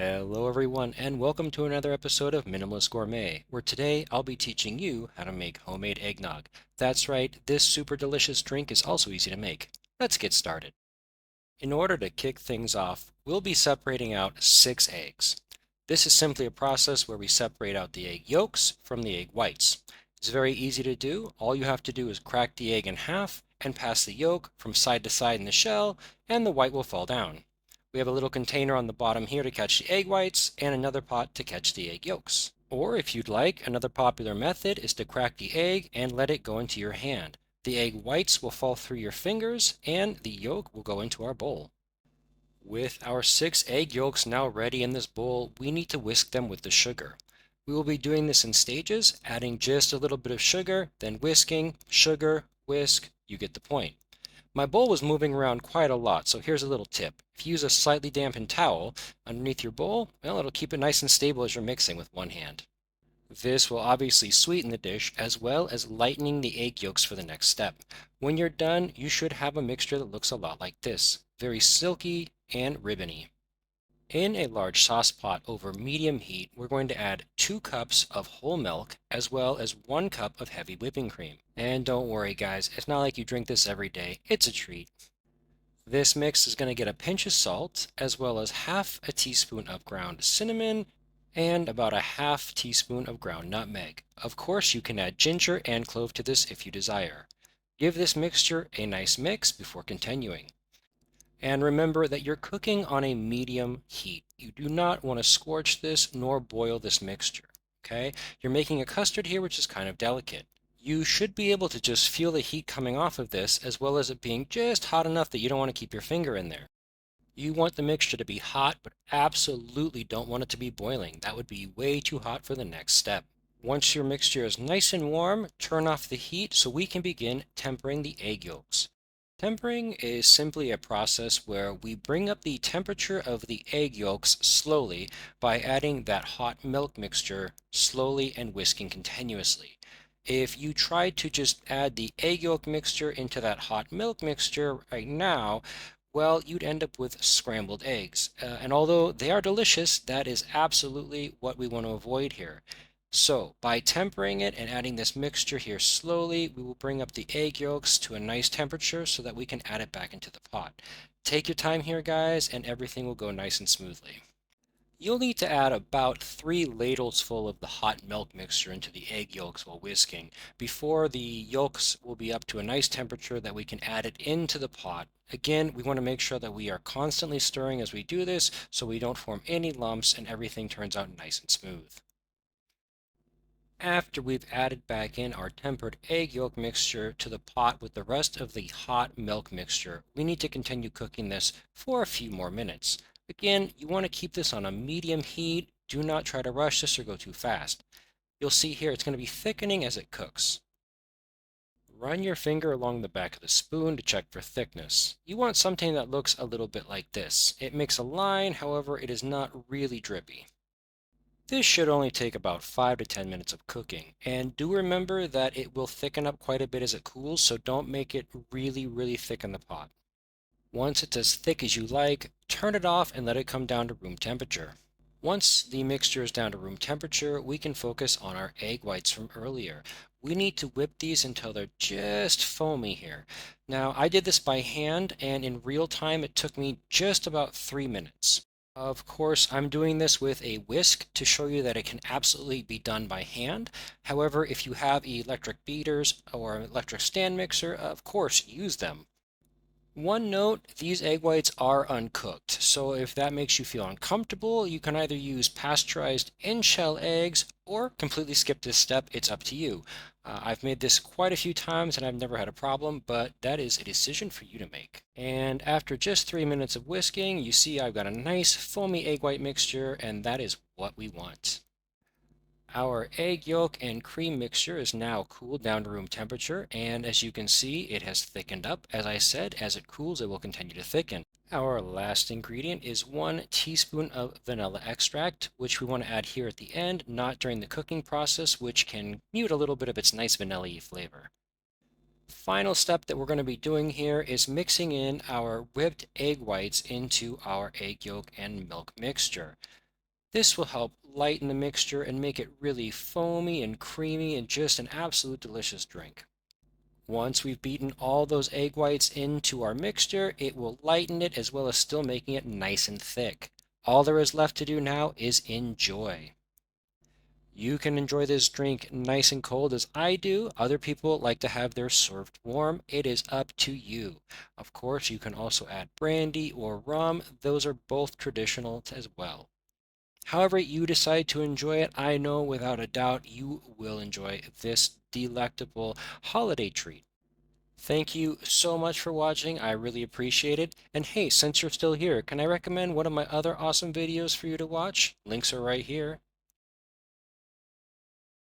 Hello everyone and welcome to another episode of Minimalist Gourmet, where today I'll be teaching you how to make homemade eggnog. That's right, this super delicious drink is also easy to make. Let's get started. In order to kick things off, we'll be separating out 6 eggs. This is simply a process where we separate out the egg yolks from the egg whites. It's very easy to do. All you have to do is crack the egg in half and pass the yolk from side to side in the shell, and the white will fall down. We have a little container on the bottom here to catch the egg whites and another pot to catch the egg yolks. Or if you'd like, another popular method is to crack the egg and let it go into your hand. The egg whites will fall through your fingers and the yolk will go into our bowl. With our 6 egg yolks now ready in this bowl, we need to whisk them with the sugar. We will be doing this in stages, adding just a little bit of sugar, then whisking, sugar, whisk, you get the point. My bowl was moving around quite a lot, so here's a little tip. If you use a slightly dampened towel underneath your bowl, well, it'll keep it nice and stable as you're mixing with one hand. This will obviously sweeten the dish as well as lightening the egg yolks for the next step. When you're done, you should have a mixture that looks a lot like this, very silky and ribbony. In a large sauce pot over medium heat, we're going to add 2 cups of whole milk as well as 1 cup of heavy whipping cream. And don't worry guys, it's not like you drink this every day, it's a treat. This mix is going to get a pinch of salt as well as half a teaspoon of ground cinnamon and about a half teaspoon of ground nutmeg. Of course, you can add ginger and clove to this if you desire. Give this mixture a nice mix before continuing. And remember that you're cooking on a medium heat. You do not want to scorch this nor boil this mixture, okay? You're making a custard here which is kind of delicate. You should be able to just feel the heat coming off of this as well as it being just hot enough that you don't want to keep your finger in there. You want the mixture to be hot, but absolutely don't want it to be boiling. That would be way too hot for the next step. Once your mixture is nice and warm, turn off the heat so we can begin tempering the egg yolks. Tempering is simply a process where we bring up the temperature of the egg yolks slowly by adding that hot milk mixture slowly and whisking continuously. If you try to just add the egg yolk mixture into that hot milk mixture right now, well, you'd end up with scrambled eggs. And although they are delicious, that is absolutely what we want to avoid here. So, by tempering it and adding this mixture here slowly, we will bring up the egg yolks to a nice temperature so that we can add it back into the pot. Take your time here, guys, and everything will go nice and smoothly. You'll need to add about 3 ladles full of the hot milk mixture into the egg yolks while whisking before the yolks will be up to a nice temperature that we can add it into the pot. Again, we want to make sure that we are constantly stirring as we do this so we don't form any lumps and everything turns out nice and smooth. After we've added back in our tempered egg yolk mixture to the pot with the rest of the hot milk mixture, we need to continue cooking this for a few more minutes. Again, you want to keep this on a medium heat. Do not try to rush this or go too fast. You'll see here it's going to be thickening as it cooks. Run your finger along the back of the spoon to check for thickness. You want something that looks a little bit like this. It makes a line, however, it is not really drippy. This should only take about 5 to 10 minutes of cooking, and do remember that it will thicken up quite a bit as it cools, so don't make it really thick in the pot. Once it's as thick as you like, turn it off and let it come down to room temperature. Once the mixture is down to room temperature, we can focus on our egg whites from earlier. We need to whip these until they're just foamy here. Now, I did this by hand, and in real time it took me just about 3 minutes. Of course, I'm doing this with a whisk to show you that it can absolutely be done by hand. However, if you have electric beaters or an electric stand mixer, of course, use them. One note, these egg whites are uncooked, so if that makes you feel uncomfortable, you can either use pasteurized in-shell eggs or completely skip this step. It's up to you. I've made this quite a few times and I've never had a problem, but that is a decision for you to make. And after just 3 minutes of whisking, you see I've got a nice foamy egg white mixture, and that is what we want. Our egg yolk and cream mixture is now cooled down to room temperature, and as you can see, it has thickened up. As I said, as it cools, it will continue to thicken. Our last ingredient is 1 teaspoon of vanilla extract, which we want to add here at the end, not during the cooking process, which can mute a little bit of its nice vanilla-y flavor. Final step that we're going to be doing here is mixing in our whipped egg whites into our egg yolk and milk mixture. This will help lighten the mixture and make it really foamy and creamy and just an absolute delicious drink. Once we've beaten all those egg whites into our mixture, it will lighten it as well as still making it nice and thick. All there is left to do now is enjoy. You can enjoy this drink nice and cold as I do. Other people like to have theirs served warm. It is up to you. Of course, you can also add brandy or rum. Those are both traditional as well. However you decide to enjoy it, I know without a doubt you will enjoy this delectable holiday treat. Thank you so much for watching. I really appreciate it. And hey, since you're still here, can I recommend one of my other awesome videos for you to watch? Links are right here.